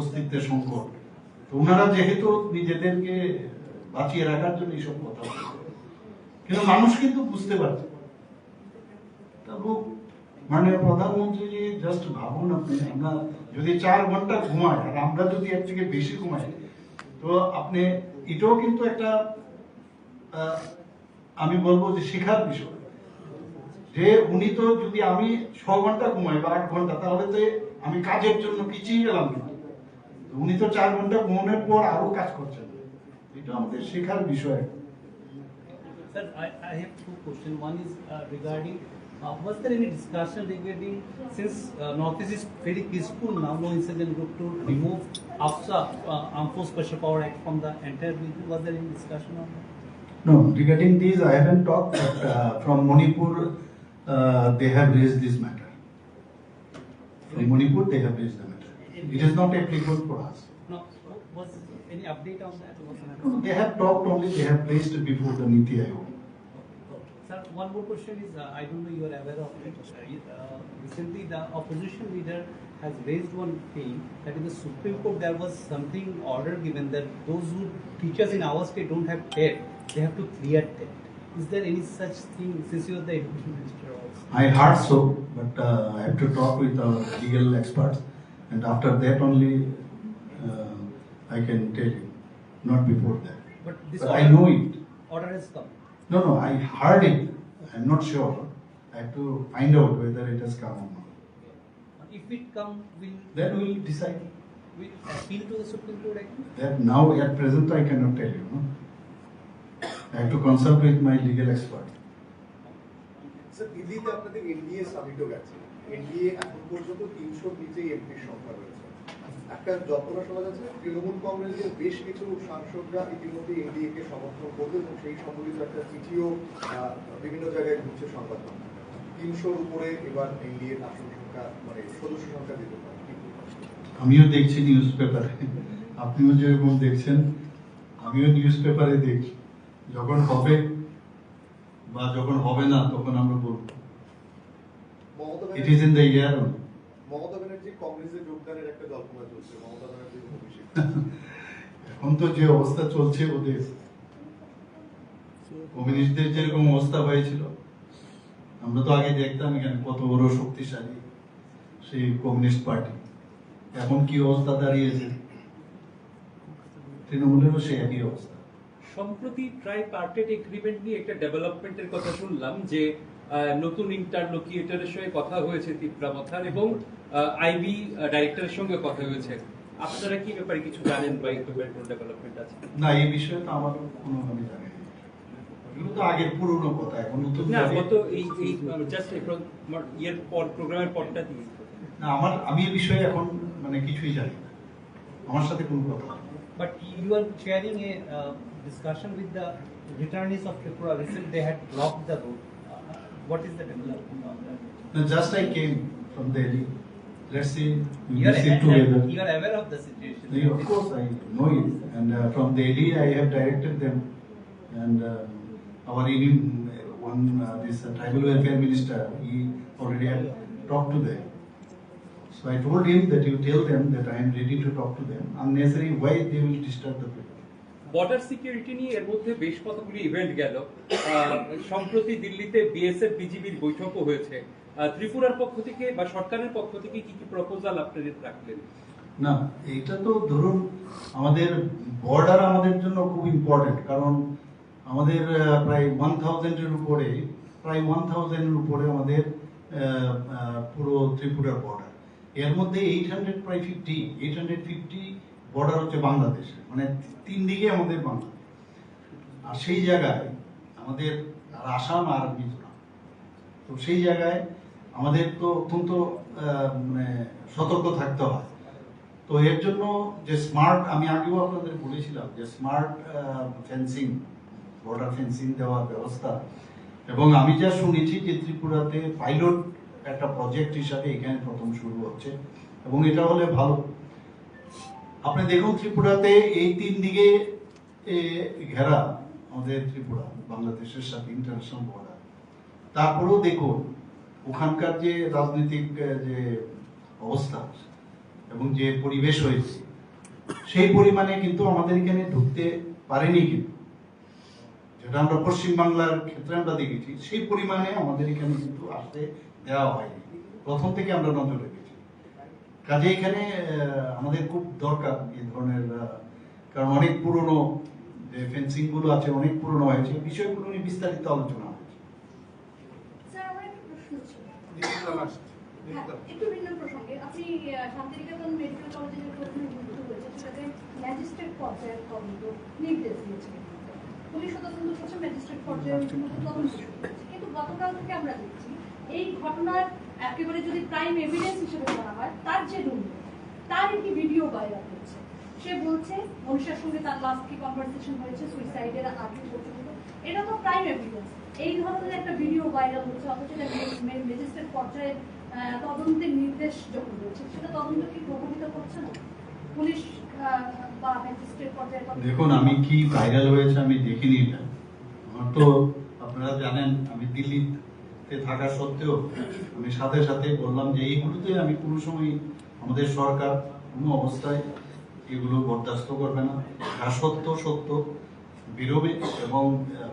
অস্তিত্বের সংকট। তো ওনারা যেহেতু নিজেদেরকে বাঁচিয়ে রাখার জন্য এইসব কথা বলছে, কিন্তু মানুষ কিন্তু বুঝতে পারছে। তবু মাননীয় প্রধানমন্ত্রী জি জাস্ট ভাবুন, আপনি আমরা যদি 4 ঘন্টা ঘুমাই আর আমরা যদি এর থেকে বেশি ঘুমাই, তো আপনি এটাও কিন্তু একটা আমি বলবো যে শেখার বিষয়, যে উনি তো যদি আমি 6 ঘন্টা ঘুমাই বা 8 ঘন্টা, তাহলে তো আমি কাজের জন্য পিছিয়ে গেলাম না। উনি তো 4 ঘন্টা ঘুমানোর পর আরো কাজ করছেন। এটা আমাদের শেখার বিষয়। Sir, I have two questions. One is regarding, was there any discussion regarding, since Northeast is very peaceful now, no incident group to remove AFSA, Armed Forces Special Power Act from the entire region? Was there any discussion on that? No, regarding these I haven't talked, but from Manipur they have raised this matter. From Manipur they have raised the matter. It is not applicable for us. No, was any update on that? No, they have talked only, they have placed it before the Niti Aayog. Sir, one more question is, I don't know you are aware of it. Recently, the opposition leader has raised one thing that in the Supreme Court there was something order given that those who teachers in our state don't have TET, they have to clear TET. Is there any such thing, since you are the education minister also? I heard so, but I have to talk with our legal experts, and after that only I can tell you, not before that. But this But order, I know it. order has come. No, I heard it. I'm not sure. I have to find out whether it has come or not. If it come, Then we'll decide. will appeal to the Supreme Court again? That now at present I cannot tell you. No? I have to consult with my legal expert. Sir, দিল্লিতে আপনাদের NDA সামিটও গেছে। NDA এখন পর্যন্ত 300 নিচেই এমপির সংখ্যা রয়েছে। একটা জল্পনা শোনা যাচ্ছে তৃণমূল কংগ্রেসের বেশ কিছু সাংসদরা ইতিমধ্যে এনডিএ কে সমর্থন করবে এবং সেই সম্বলিত একটা চিঠিও বিভিন্ন জায়গায় ঘুরছে সংবাদ মাধ্যমে। 300-র উপরে এবার এনডিএর আসন সংখ্যা, মানে সদস্য সংখ্যা দিতে পারে। আমিও দেখছি নিউজ পেপারে, আপনিও যেরকম দেখছেন আমিও নিউজ পেপারে দেখছি। যখন হবে বা যখন হবে না তখন আমরা বলবো। It is in the year. Mamata Banerjee কংগ্রেসে যোগদানের একটা জল্পনা চলছে, মমতা ব্যানার্জির অভিষেক। এখন তো যে অবস্থা চলছে ওদের, কমিউনিস্টদের যেরকম অবস্থা হয়েছিল, আমরা তো আগে দেখতাম এখানে কত বড় শক্তিশালী সেই কমিউনিস্ট পার্টি, এখন কি অবস্থা দাঁড়িয়েছে, তৃণমূলেরও সেই একই অবস্থা। সম্প্রতি ট্রাইপার্টেট এগ্রিমেন্ট নিয়ে একটা ডেভেলপমেন্টের কথা শুনলাম, যে নতুন ইন্টারলোকিয়েটরের সঙ্গে কথা হয়েছে ত্রিপুরা মাথার, এবং আইবি ডাইরেক্টরের সঙ্গে কথা হয়েছে। আপনারা কি ব্যাপারে কিছু জানেন বা এই ব্যাপারে কোনো ডেভেলপমেন্ট আছে? না, এই বিষয়ে তো আমার কোনো আমি জানি না। এগুলো তো আগের পুরনো কথা, এখন নতুন না, গত এই জাস্ট ইয়ের পর প্রোগ্রামের পরটা দিয়ে। না, আমি এই বিষয়ে এখন মানে কিছুই জানি না, আমার সাথে কোনো কথা নেই। But you are chairing a discussion with the returnees of Tripura. Recently, they had blocked the road. What is the development on that? No, just I came from Delhi. Let's see, we You will sit together. are aware of the situation. Of course, I know it, and from Delhi I have directed them, and our this tribal welfare minister, he already had talked to them. So I told him that you tell them that I am ready to talk to them. Unnecessary, why they will disturb the people. Border security নিয়ে এর মধ্যে বেশ কতগুলি event গেল। সম্প্রতি দিল্লিতে BSF বিজিবির বৈঠকও হয়েছে। ত্রিপুরার পক্ষ থেকে বা সরকারের পক্ষ থেকে কি কি প্রপোজাল আপনারা রাখলেন? না, এটা তো ধরুন আমাদের বর্ডার আমাদের জন্য খুব ইম্পর্টেন্ট, কারণ আমাদের প্রায় 1000-এর উপরে আমাদের পুরো ত্রিপুরার বর্ডার। এর মধ্যে 850 বর্ডার হচ্ছে বাংলাদেশে, মানে 3 দিকে আমাদের বাংলাদেশ। আর সেই জায়গায় আমাদের আর আসাম আর মিজোরাম, তো সেই জায়গায় আমাদের তো অত্যন্ত মানে সতর্ক থাকতে হয়। তো এর জন্য যে স্মার্ট, আমি আগেও আপনাদের বলেছিলাম যে স্মার্ট ফেন্সিং, বর্ডার ফেন্সিং দেওয়ার ব্যবস্থা, এবং আমি যা শুনেছি যে ত্রিপুরাতে পাইলট একটা প্রজেক্ট হিসাবে এখানে প্রথম শুরু হচ্ছে, এবং এটা হলে ভালো। আপনি দেখুন ত্রিপুরাতে এই 3 দিকে ঘেরা আমাদের ত্রিপুরা বাংলাদেশের সাথে ইন্টারন্যাশনাল বর্ডার, তারপরেও দেখুন ওখানকার যে রাজনৈতিক যে অবস্থা এবং যে পরিবেশ হয়েছে সেই পরিমাণে কিন্তু আমাদের এখানে ঢুকতে পারেনি, কিন্তু যেটা আমরা পশ্চিমবাংলার ক্ষেত্রে আমরা দেখেছি সেই পরিমাণে আমাদের এখানে কিন্তু আসতে দেওয়া হয়নি। প্রথম থেকে আমরা নজর রেখেছি। কাজে এখানে আমাদের খুব দরকার এই ধরনের, কারণ অনেক পুরনো যে ফেন্সিং গুলো আছে অনেক পুরনো হয়েছে, বিষয়গুলো নিয়ে বিস্তারিত আলোচনা হয়েছে। স্যার, আমার একটা প্রশ্ন ছিল। হ্যাঁ, একটু ভিন্ন প্রসঙ্গে। আপনি শান্তিনিকেতন মেডিকেল কলেজে যে প্রথমে ভর্তি হয়েছে সেটাতে ম্যাজিস্ট্রেট পর্যায়ের তদন্ত নির্দেশ দিয়েছে। পুলিশ তদন্ত করছে, ম্যাজিস্ট্রেট পর্যায়ের তদন্ত শুরু করেছে। কিন্তু গতকাল থেকে আমরা দেখছি এই ঘটনার একেবারে যদি প্রাইম এভিডেন্স হিসেবে ধরা হয়, তার যে রুম, তার একটি ভিডিও ভাইরাল হচ্ছে। সে বলছে মনীষার সঙ্গে তার লাস্ট কি কনভারসেশন হয়েছে সুইসাইডের আগে পর্যন্ত। এটা তো প্রাইম এভিডেন্স। এই ধরনের একটা ভিডিও ভাইরাল হচ্ছে, অথচ ম্যাজিস্ট্রেট পর্যায়ে তদন্তের নির্দেশ যখন রয়েছে, সেটা তদন্ত কি প্রভাবিত করছে না পুলিশ বা ম্যাজিস্ট্রেট পর্যায়ে? দেখুন, আমি কি ভাইরাল হয়েছে আমি দেখিনি এটা। আমার তো আপনারা জানেন আমি দিল্লিতে থাকা সত্ত্বেও আমি সাথে সাথে বললাম যে এইগুলোতে আমি কোনো সময়, আমাদের সরকার কোনো অবস্থায় এগুলো বরদাস্ত করবে না। যা সত্য সত্য বেরোবে, এবং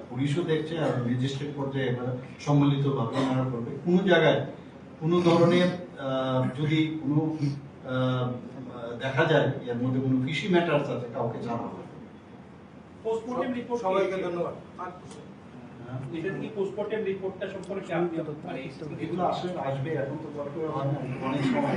পুলিশও দেখছে আর ম্যাজিস্ট্রেট পর্যায়ে এবার সম্মিলিতভাবে ওনারা করবে। কোনো জায়গায় কোনো ধরনের যদি কোনো দেখা যায় এর মধ্যে কোনো কৃষি ম্যাটার্স আছে, কাউকে জানা হবে। পোস্টমর্টেম রিপোর্ট সবাইকে ধন্যবাদ। এটা কি পোস্টমর্টেম রিপোর্টটা সম্পর্কে আপনি মানে এগুলো আসলে আসবে, এখন তো দরকার হয় না, অনেক সময়